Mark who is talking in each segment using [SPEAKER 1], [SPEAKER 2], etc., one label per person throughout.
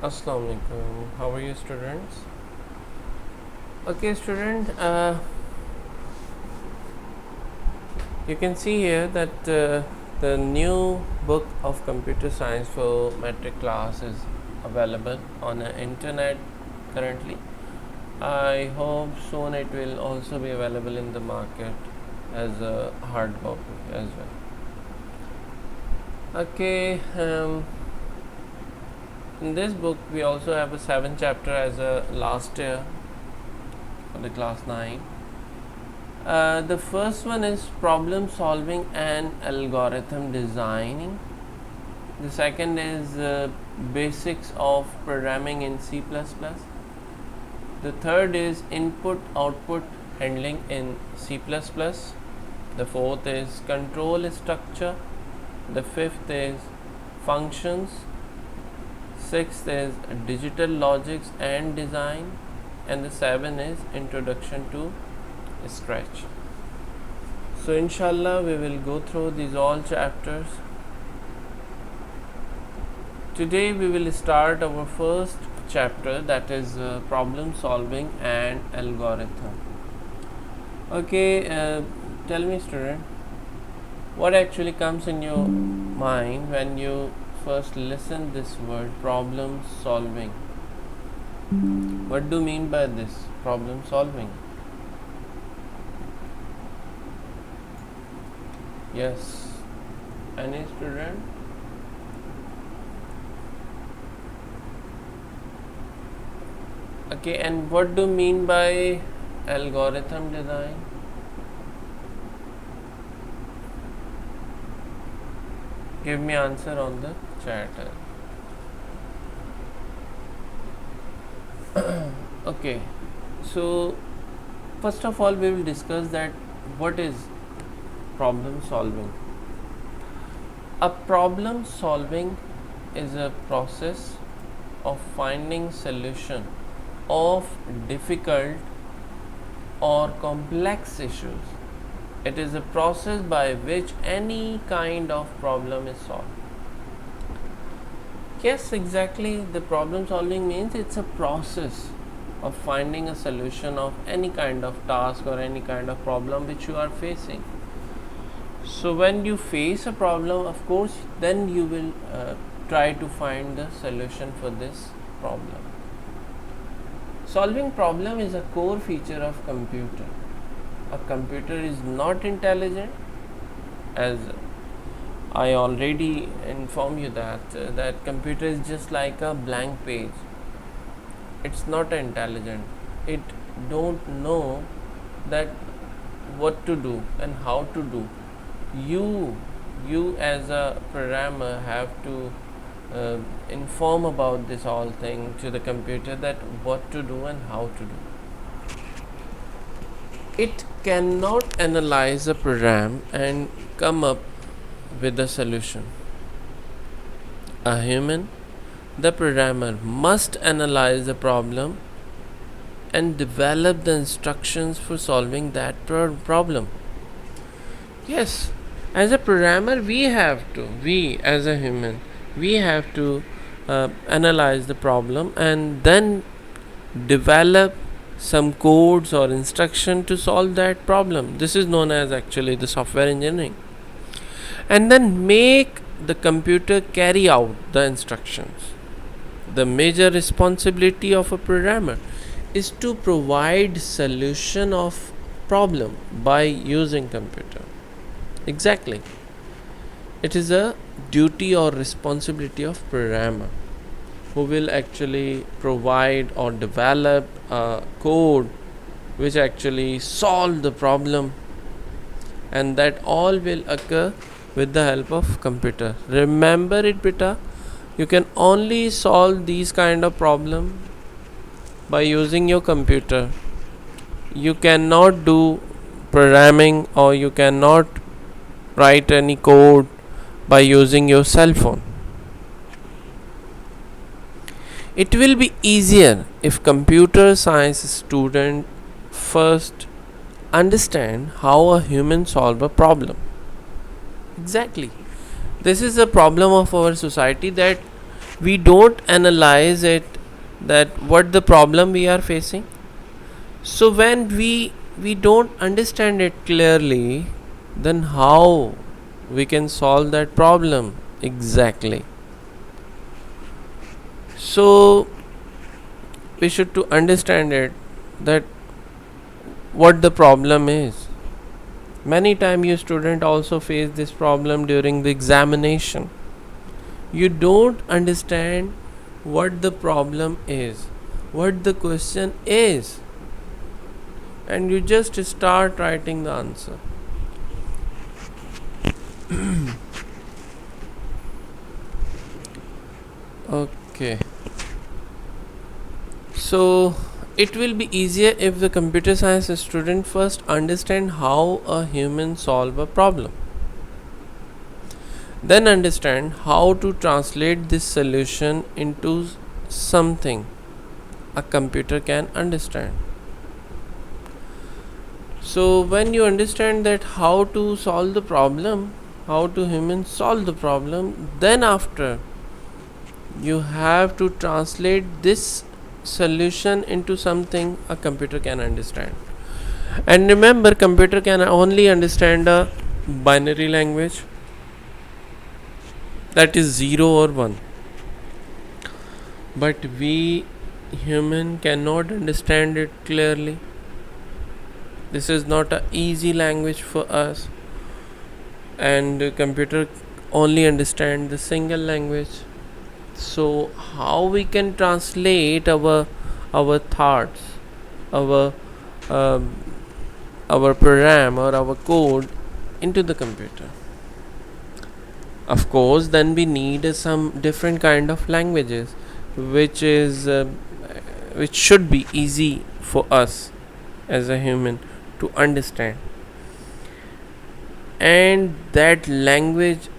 [SPEAKER 1] Assalamu alaikum. How are you, students? Okay, student. You can see here that the new book of computer science for metric class is available on the internet currently. I hope soon it will also be available in the market as a hard copy as well. Okay. In this book, we also have a 7th chapter as a last year for the class 9. The first one is problem solving and algorithm designing. The second is basics of programming in C++. The third is input output handling in C++. The fourth is control structure. The fifth is functions. Sixth is digital logics and design. And the seventh is introduction to Scratch. So inshallah we will go through these all chapters. Today we will start our first chapter, that is problem solving and algorithm. Okay, tell me, student, what actually comes in your mind when you first listen this word problem solving? What do you mean by this problem solving? Yes, any student? Okay, and what do you mean by algorithm design? Give me answer on the chat. Okay, so first of all we will discuss that what is problem solving. A problem solving is a process of finding solution of difficult or complex issues. It is a process by which any kind of problem is solved. Yes, exactly, the problem solving means it's a process of finding a solution of any kind of task or any kind of problem which you are facing. So when you face a problem, of course, then you will try to find the solution for this problem. Solving problem is a core feature of computer. A computer is not intelligent, as I already informed you that computer is just like a blank page. It's not intelligent. It don't know that what to do and how to do. You as a programmer have to inform about this all thing to the computer, that what to do and how to do. It cannot analyze a program and come up with a solution. A human, the programmer, must analyze the problem and develop the instructions for solving that problem. Yes, as a programmer, we as a human, we have to analyze the problem and then develop some codes or instruction to solve that problem. This is known as actually the software engineering. And then make the computer carry out the instructions. The major responsibility of a programmer is to provide solution of problem by using computer. Exactly. It is a duty or responsibility of programmer who will actually provide or develop a code which actually solve the problem, and that all will occur with the help of computer. Remember it, beta, you can only solve these kind of problem by using your computer. You cannot do programming or you cannot write any code by using your cell phone. It will be easier if computer science student first understand how a human solve a problem. Exactly. This is a problem of our society, that we don't analyze it, that what the problem we are facing. So when we don't understand it clearly, then how we can solve that problem exactly? So we should to understand it, that what the problem is. Many times you student also face this problem during the examination. You don't understand what the problem is, what the question is, and you just start writing the answer. Okay. So it will be easier if the computer science student first understand how a human solve a problem, then understand how to translate this solution into something a computer can understand. So when you understand that how to solve the problem, how to humans solve the problem, then after you have to translate this solution into something a computer can understand. And remember, computer can only understand a binary language, that is 0 or 1, but we human cannot understand it clearly. This is not a easy language for us, and computer only understand the single language. So how we can translate our thoughts, our um, our program or our code into the computer? Of course, then we need some different kind of languages, which is which should be easy for us as a human to understand, and that language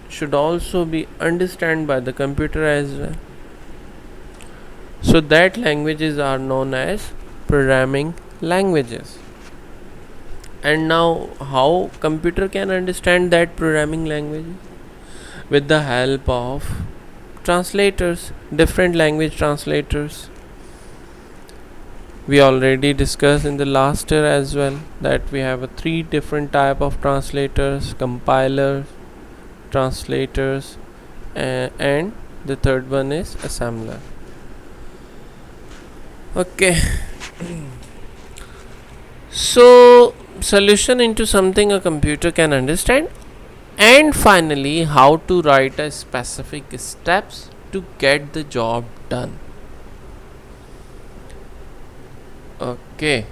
[SPEAKER 1] should also be understood by the computer as well. So that languages are known as programming languages. And now how computer can understand that programming language? With the help of translators, different language translators. We already discussed in the last year as well that we have 3 different type of translators: compilers, translators, and the third one is assembler. Okay. So solution into something a computer can understand, and finally how to write a specific steps to get the job done. Okay.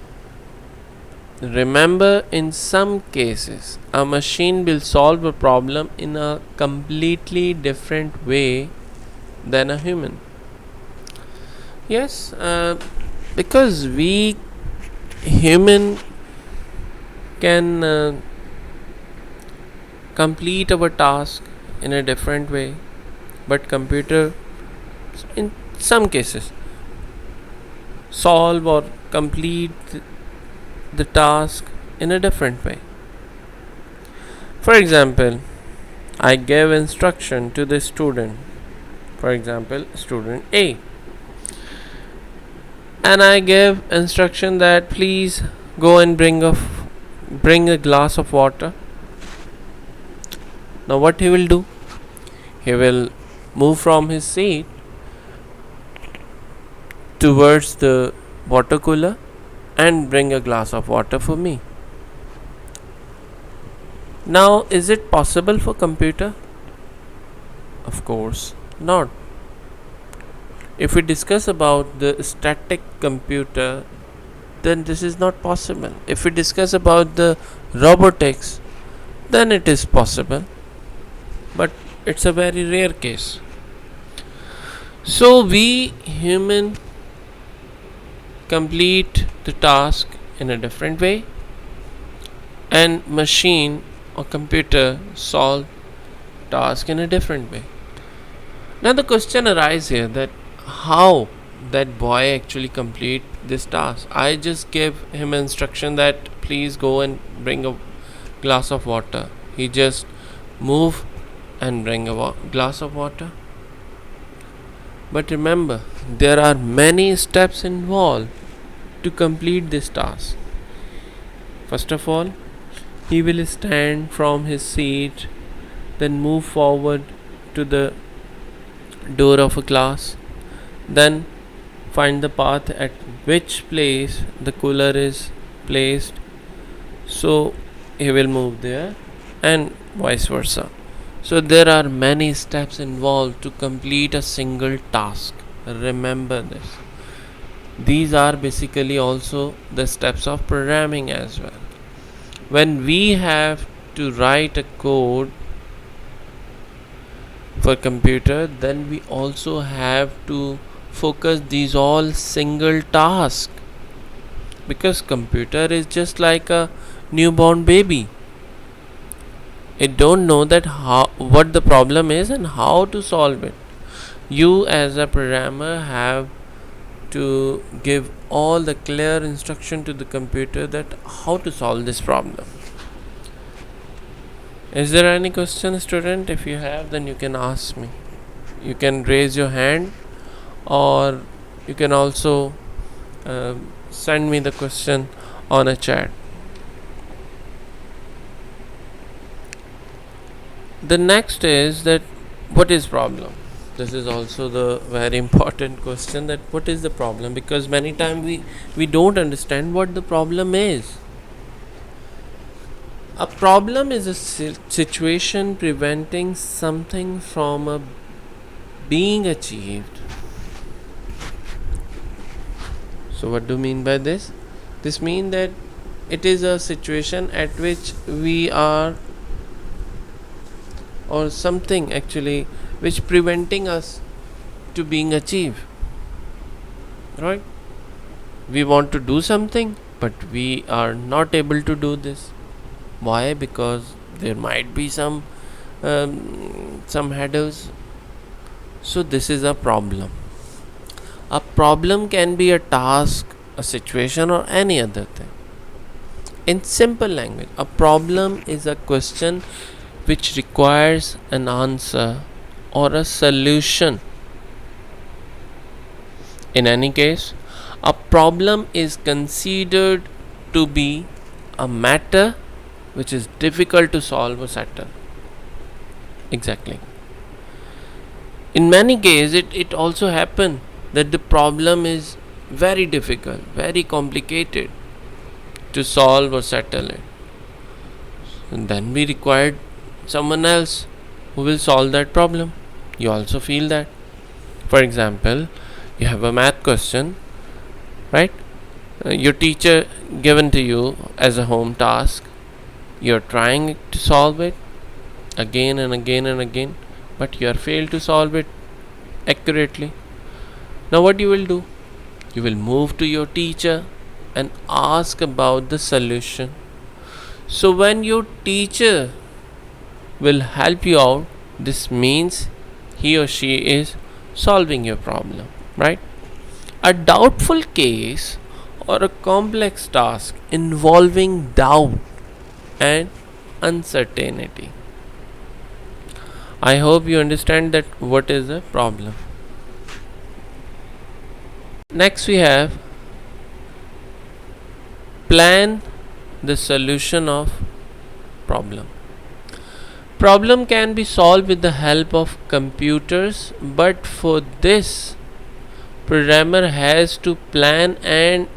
[SPEAKER 1] Remember, in some cases a machine will solve a problem in a completely different way than a human. Yes, because we human can complete our task in a different way, but computer in some cases solve or complete the task in a different way. For example, I give instruction to the student, for example student A, and I give instruction that please go and bring a glass of water. Now what he will do? He will move from his seat towards the water cooler and bring a glass of water for me. Now is it possible for computer? Of course not. If we discuss about the static computer, then this is not possible. If we discuss about the robotics, then it is possible, but it's a very rare case. So we human complete the task in a different way, and machine or computer solve task in a different way. Now the question arises here that how that boy actually complete this task. I just give him instruction that please go and bring a glass of water. He just move and bring a glass of water. But remember, there are many steps involved to complete this task. First of all, he will stand from his seat, then move forward to the door of a class, then find the path at which place the cooler is placed, so he will move there, and vice versa. So there are many steps involved to complete a single task. Remember this. These are basically also the steps of programming as well. When we have to write a code for computer, then we also have to focus these all single task, because computer is just like a newborn baby. It don't know that how what the problem is and how to solve it. You as a programmer have to give all the clear instruction to the computer that how to solve this problem. Is there any question, student? If you have, then you can ask me. You can raise your hand, or you can also send me the question on a chat. The next is that what is problem? This is also the very important question, that what is the problem, because many times we don't understand what the problem is. A problem is a situation preventing something from being achieved. So what do you mean by this? This means that it is a situation at which we are, or something actually which preventing us to being achieved, right? We want to do something, but we are not able to do this. Why? Because there might be some hurdles. So this is a problem. A problem can be a task, a situation, or any other thing. In simple language, a problem is a question which requires an answer or a solution. In any case, a problem is considered to be a matter which is difficult to solve or settle. Exactly. In many cases, it also happens that the problem is very difficult, very complicated to solve or settle it. And then we required someone else who will solve that problem. You also feel that. For example, you have a math question, right? Your teacher given to you as a home task. You're trying to solve it again and again and again, but you are failed to solve it accurately. Now what you will do? You will move to your teacher and ask about the solution. So when your teacher will help you out, this means he or she is solving your problem, right? A doubtful case or a complex task involving doubt and uncertainty. I hope you understand that what is a problem. Next we have plan the solution of problem. Problem can be solved with the help of computers, but for this programmer has to plan, and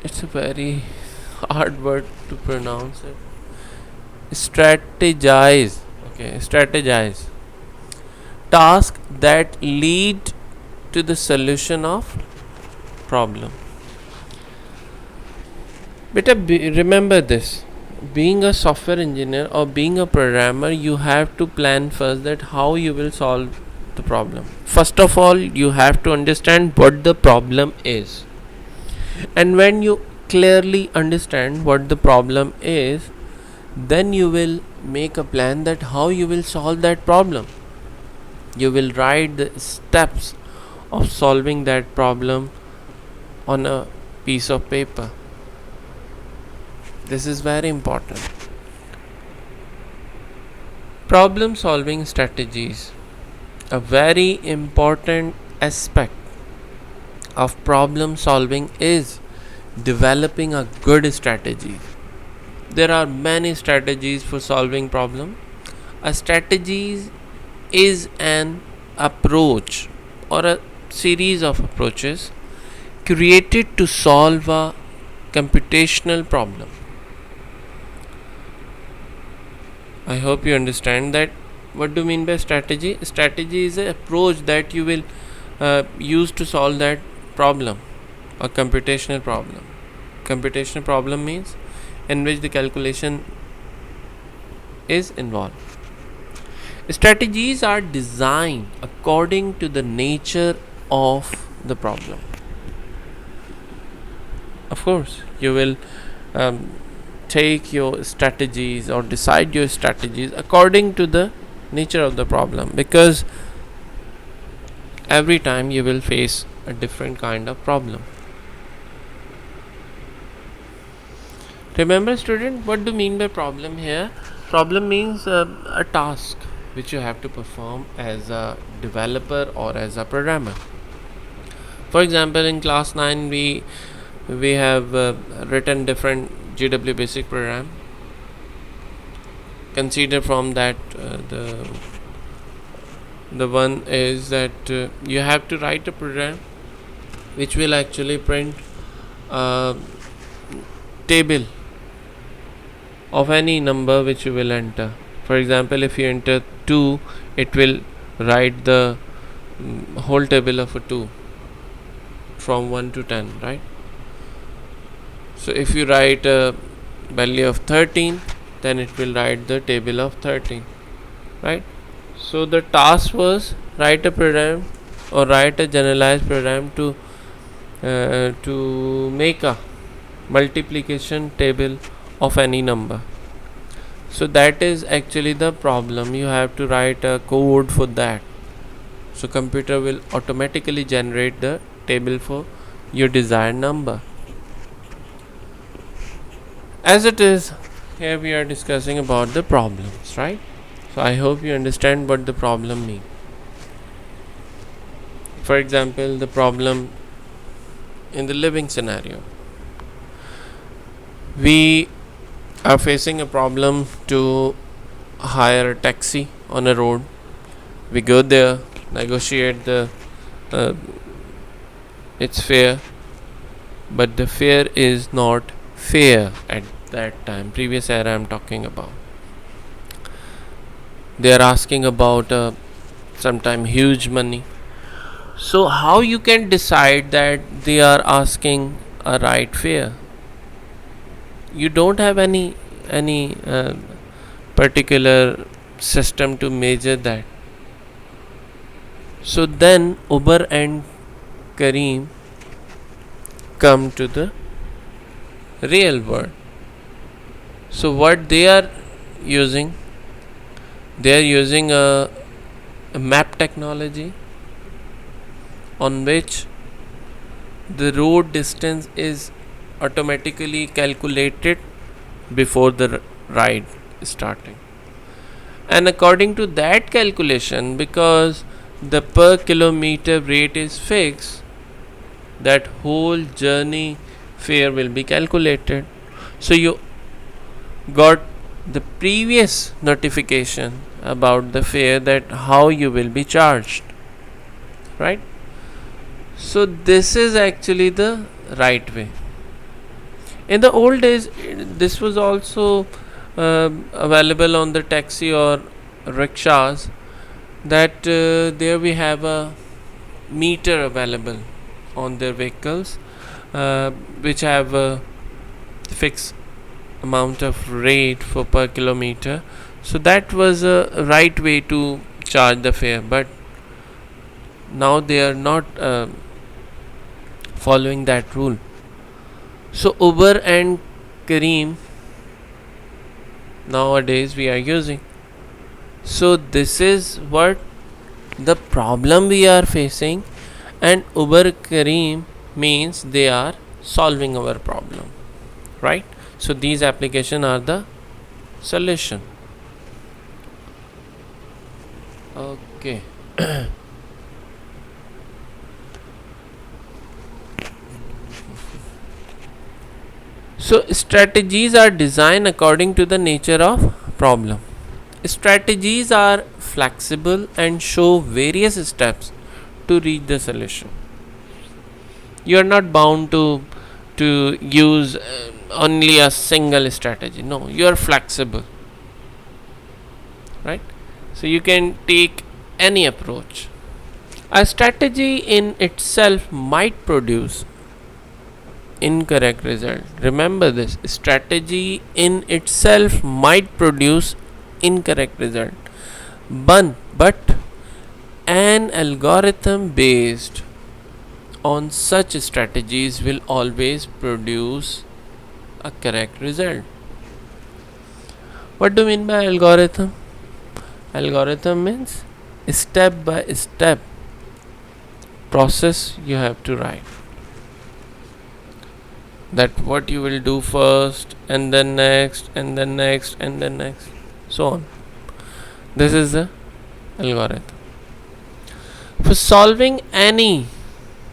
[SPEAKER 1] it's a very hard word to pronounce it. Strategize. Okay, strategize. Tasks that lead to the solution of problem. Beta, remember this. Being a software engineer or being a programmer, you have to plan first that how you will solve the problem. First of all, you have to understand what the problem is. And when you clearly understand what the problem is, then you will make a plan that how you will solve that problem. You will write the steps of solving that problem on a piece of paper. This is very important. Problem solving strategies. a very important aspect of problem solving is developing a good strategy. There are many strategies for solving problem. A strategy is an approach or a series of approaches created to solve a computational problem. I hope you understand that. What do you mean by strategy? Strategy is an approach that you will use to solve that problem, a computational problem. Computational problem means in which the calculation is involved. Strategies are designed according to the nature of the problem. Of course, you will um, take your strategies or decide your strategies according to the nature of the problem, because every time you will face a different kind of problem. Remember, student, what do you mean by problem here? Problem means a task which you have to perform as a developer or as a programmer. For example, in class 9 we have written different GW basic program. Consider from that the one is that you have to write a program which will actually print a table of any number which you will enter. For example, if you enter 2, it will write the whole table of a 2 from 1 to 10, right? So if you write a value of 13, then it will write the table of 13, right? So the task was write a program or write a generalized program to make a multiplication table of any number. So that is actually the problem. You have to write a code for that. So computer will automatically generate the table for your desired number. As it is, here we are discussing about the problems, right? So I hope you understand what the problem means. For example, the problem in the living scenario. We are facing a problem to hire a taxi on a road. We go there, negotiate the its fare, but the fare is not fair at that time. Previous era I'm talking about. They are asking about sometime huge money. So how you can decide that they are asking a right fare? You don't have any particular system to measure that. So then Uber and Kareem come to the real world. So what they are using? They are using a map technology on which the road distance is automatically calculated before the ride starting, and according to that calculation, because the per kilometer rate is fixed, that whole journey fare will be calculated. So you got the previous notification about the fare, that how you will be charged, right? So this is actually the right way. In the old days, this was also available on the taxi or rickshaws, that there we have a meter available on their vehicles, which have a fixed amount of rate for per kilometer. So that was a right way to charge the fare, but now they are not following that rule. So Uber and Kareem nowadays we are using. So this is what the problem we are facing, and Uber Kareem means they are solving our problem, right? So these applications are the solution. Okay. So strategies are designed according to the nature of problem. Strategies are flexible and show various steps to reach the solution. You are not bound to use only a single strategy. No, you are flexible, right? So you can take any approach. A strategy in itself might produce incorrect result. Remember this, strategy in itself might produce incorrect result, but an algorithm based on such strategies will always produce a correct result. What do you mean by algorithm? Algorithm means step by step process you have to write, that what you will do first and then next and then next and then next, so on. This is the algorithm. For solving any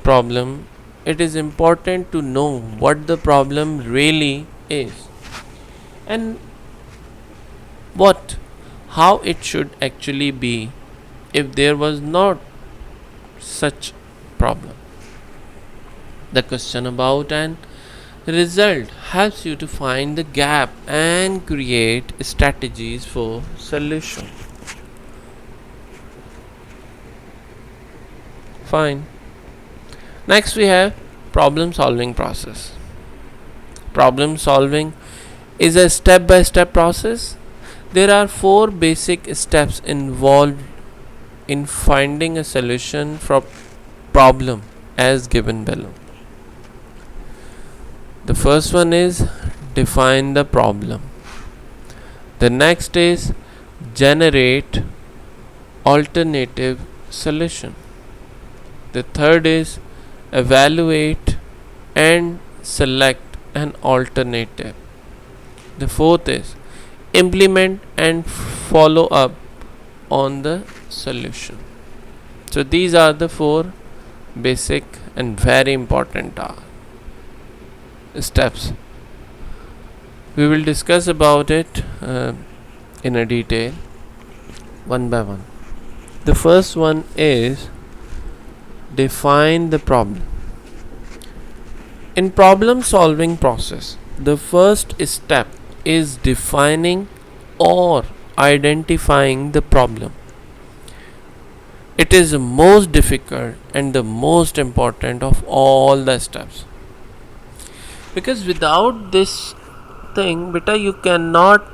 [SPEAKER 1] problem, it is important to know what the problem really is and what how it should actually be if there was not such problem. The question about an result helps you to find the gap and create strategies for solution. Fine. Next we have problem solving process. Problem solving is a step by step process. There are 4 basic steps involved in finding a solution for problem as given below. The first one is define the problem. The next is generate alternative solution. The third is evaluate and select an alternative. The fourth is implement and follow up on the solution. So these are the 4 basic and very important steps. We will discuss about it in a detail one by one. The first one is define the problem. In problem solving process, the first step is defining or identifying the problem. It is the most difficult and the most important of all the steps, because without this thing, beta, you cannot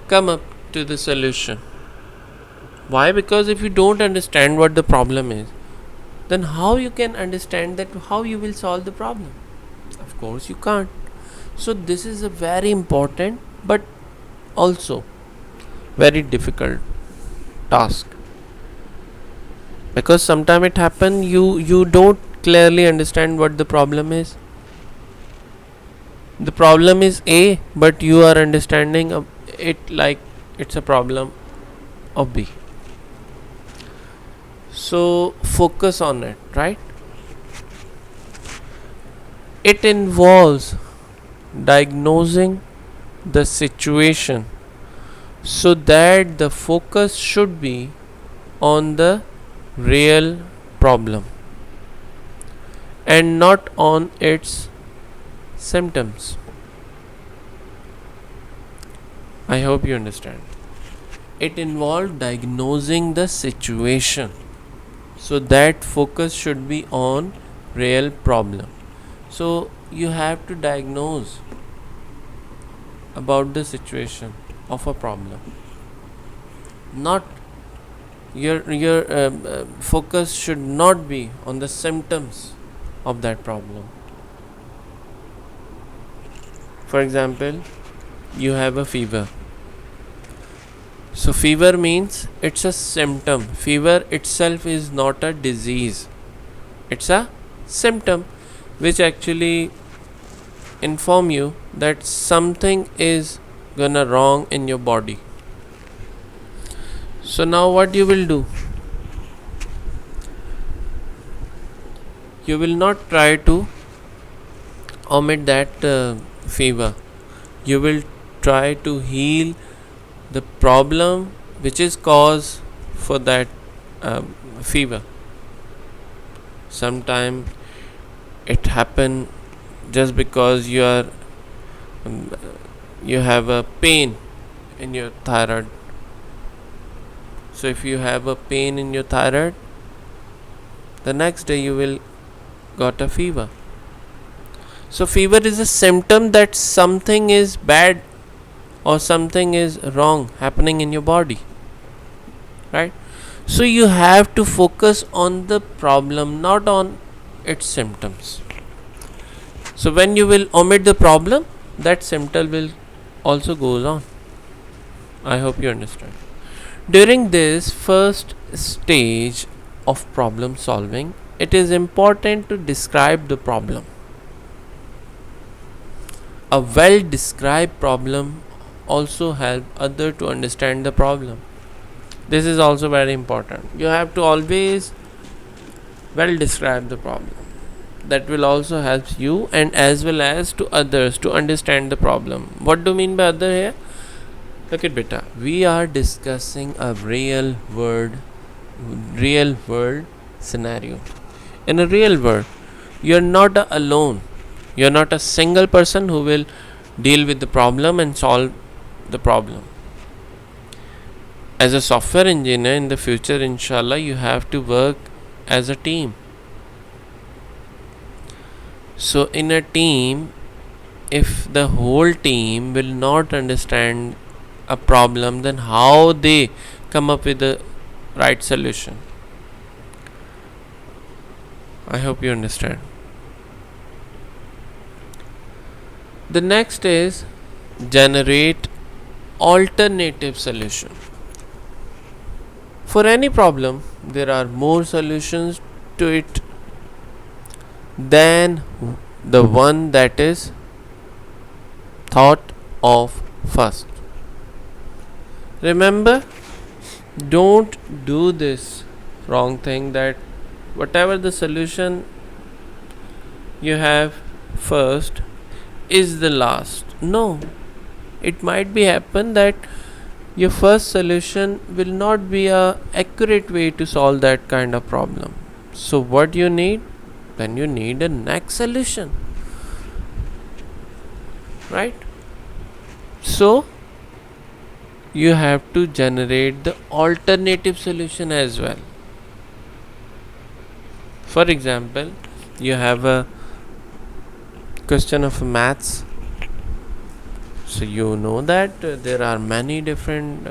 [SPEAKER 1] come up to the solution. Why? Because if you don't understand what the problem is, then how you can understand that how you will solve the problem? Of course you can't. So this is a very important but also very difficult task, because sometimes it happen you don't clearly understand what the problem is. The problem is A, but you are understanding it like it's a problem of B. So focus on it, right? It involves diagnosing the situation, so that the focus should be on the real problem and not on its symptoms. I hope you understand. It involves diagnosing the situation, so that focus should be on real problem. So you have to diagnose about the situation of a problem, not your focus should not be on the symptoms of that problem. For example, you have a fever. So fever means it's a symptom. Fever itself is not a disease. It's a symptom which actually inform you that something is gonna wrong in your body. So now what you will do, you will not try to omit that fever. You will try to heal the problem which is cause for that fever. Sometimes it happen just because um, you have a pain in your thyroid. So if you have a pain in your thyroid, the next day you will got a fever. So fever is a symptom that something is bad or something is wrong happening in your body, right? So you have to focus on the problem, not on its symptoms. So when you will omit the problem, that symptom will also goes on. I hope you understand. During this first stage of problem solving, it is important to describe the problem. A well described problem also help other to understand the problem. This is also very important. You have to always well describe the problem. That will also help you and as well as to others to understand the problem. What do you mean by other here? Look at beta. We are discussing a real world scenario. In a real world, you're not alone. You're not a single person who will deal with the problem and solve the problem. As a software engineer in the future, inshallah, you have to work as a team. So in a team, if the whole team will not understand a problem, then how they come up with the right solution? I hope you understand. The next is generate alternative solution. For any problem, there are more solutions to it than the one that is thought of first. Remember, don't do this wrong thing that whatever the solution you have first is the last. No, it might be happen that your first solution will not be a accurate way to solve that kind of problem. So what you need? Then you need a next solution, right? So you have to generate the alternative solution as well. For example, you have a question of maths. So you know that there are many different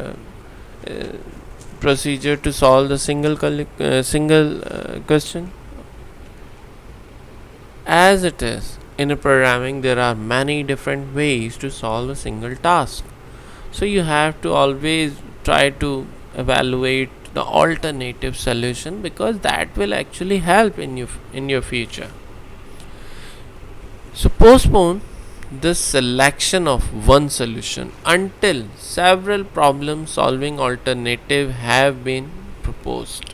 [SPEAKER 1] procedure to solve the single question. As it is in a programming, there are many different ways to solve a single task. So you have to always try to evaluate the alternative solution because that will actually help in your future. So postpone the selection of one solution until several problem solving alternatives have been proposed.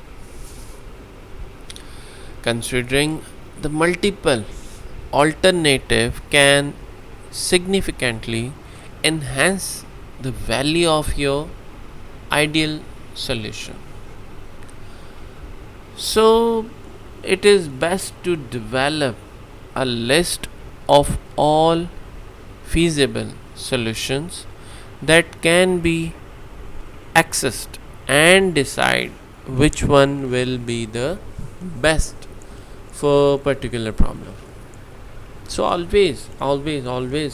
[SPEAKER 1] Considering the multiple alternative can significantly enhance the value of your ideal solution. So it is best to develop a list of all feasible solutions that can be accessed and decide which one will be the best for particular problem. So always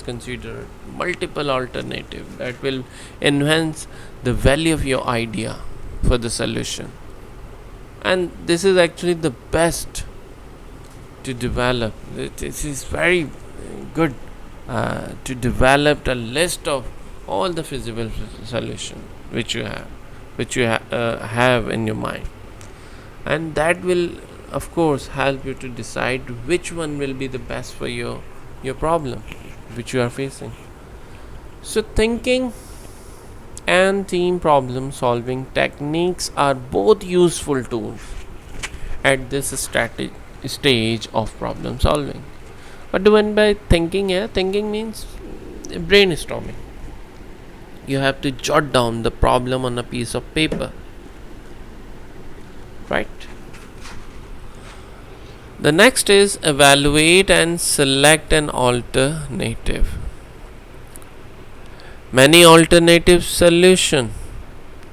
[SPEAKER 1] consider multiple alternative that will enhance the value of your idea for the solution. And this is actually the best to develop. This is very good to develop a list of all the feasible solution which you have in your mind, and that will of course help you to decide which one will be the best for your problem which you are facing. So thinking and team problem solving techniques are both useful tools at this stage of problem solving. What do I mean by thinking here? Thinking means brainstorming. You have to jot down the problem on a piece of paper, right? The next is evaluate and select an alternative. Many alternative solutions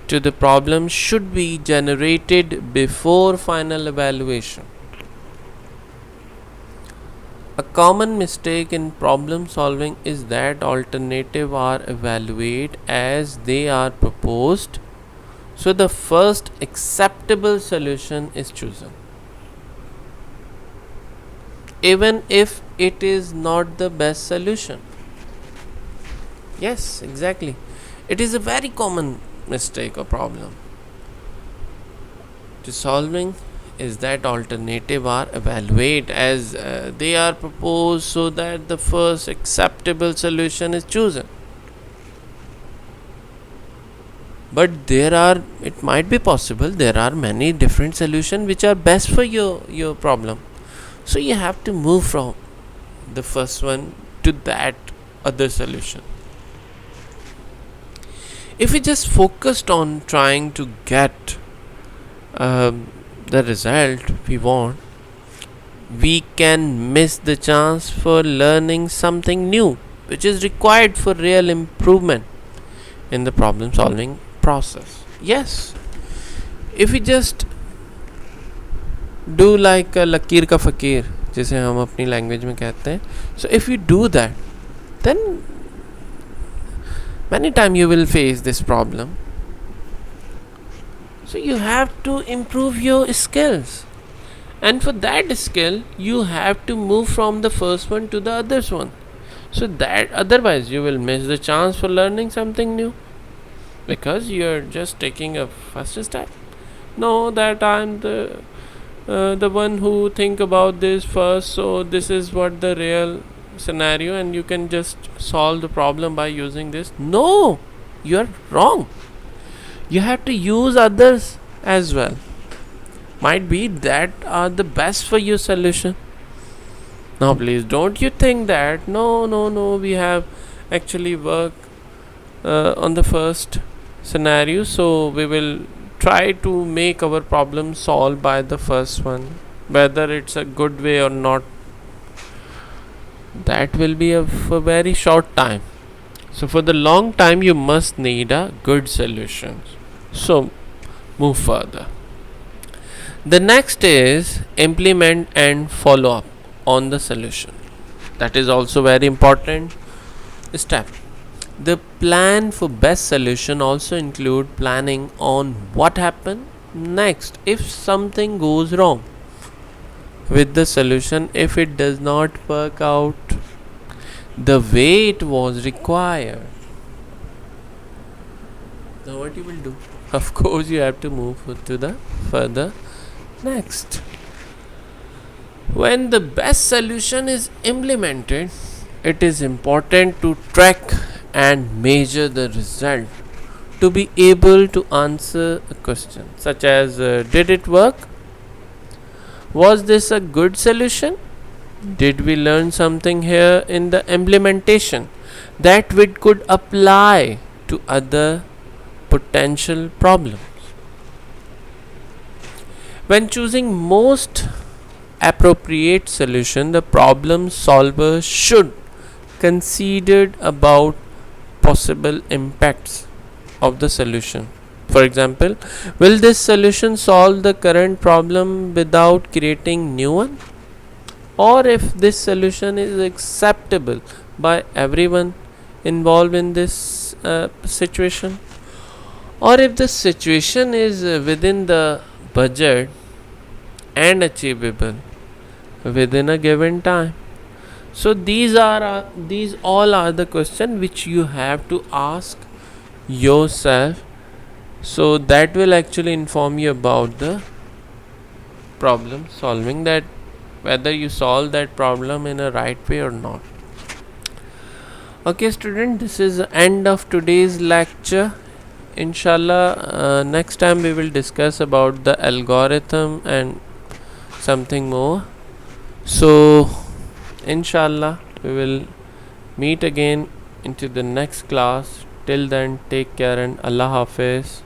[SPEAKER 1] to the problem should be generated before final evaluation. A common mistake in problem solving is that alternatives are evaluated as they are proposed, so the first acceptable solution is chosen, even if it is not the best solution. Yes, exactly. It is a very common mistake or problem to solving is that alternative are evaluated as they are proposed, so that the first acceptable solution is chosen. But it might be possible there are many different solutions which are best for your problem, so you have to move from the first one to that other solution. If we just focused on trying to get the result we want, we can miss the chance for learning something new, which is required for real improvement in the problem solving process. Yes, if we just do like a लकीर का फकीर जिसे हम अपनी language में कहते हैं, so if you do that, then many times you will face this problem. So you have to improve your skills, and for that skill you have to move from the first one to the other one, so that otherwise you will miss the chance for learning something new because you are just taking a first step. No, that I'm the one who think about this first, so this is what the real scenario and you can just solve the problem by using this. No, you are wrong. You have to use others as well. Might be that are the best for your solution. Now please don't you think that no, we have actually worked on the first scenario, so we will try to make our problem solved by the first one, whether it's a good way or not. That will be for very short time. So for the long time you must need a good solution. So move further. The next is implement and follow up on the solution. That is also very important step. The plan for best solution also include planning on what happen next if something goes wrong with the solution, if it does not work out the way it was required. Now what you will do? Of course you have to move to the further next. When the best solution is implemented, it is important to track and measure the result to be able to answer a question such as did it work? Was this a good solution? Did we learn something here in the implementation that we could apply to other potential problems? When choosing most appropriate solution, the problem solver should consider about possible impacts of the solution. For example, will this solution solve the current problem without creating new one? Or if this solution is acceptable by everyone involved in this situation? Or if the situation is within the budget and achievable within a given time. So these all are the questions which you have to ask yourself, so that will actually inform you about the problem solving, that whether you solve that problem in a right way or not. Okay student, this is the end of today's lecture. inshallah, next time we will discuss about the algorithm and something more. So inshallah we will meet again into the next class. Till then, take care and Allah Hafiz.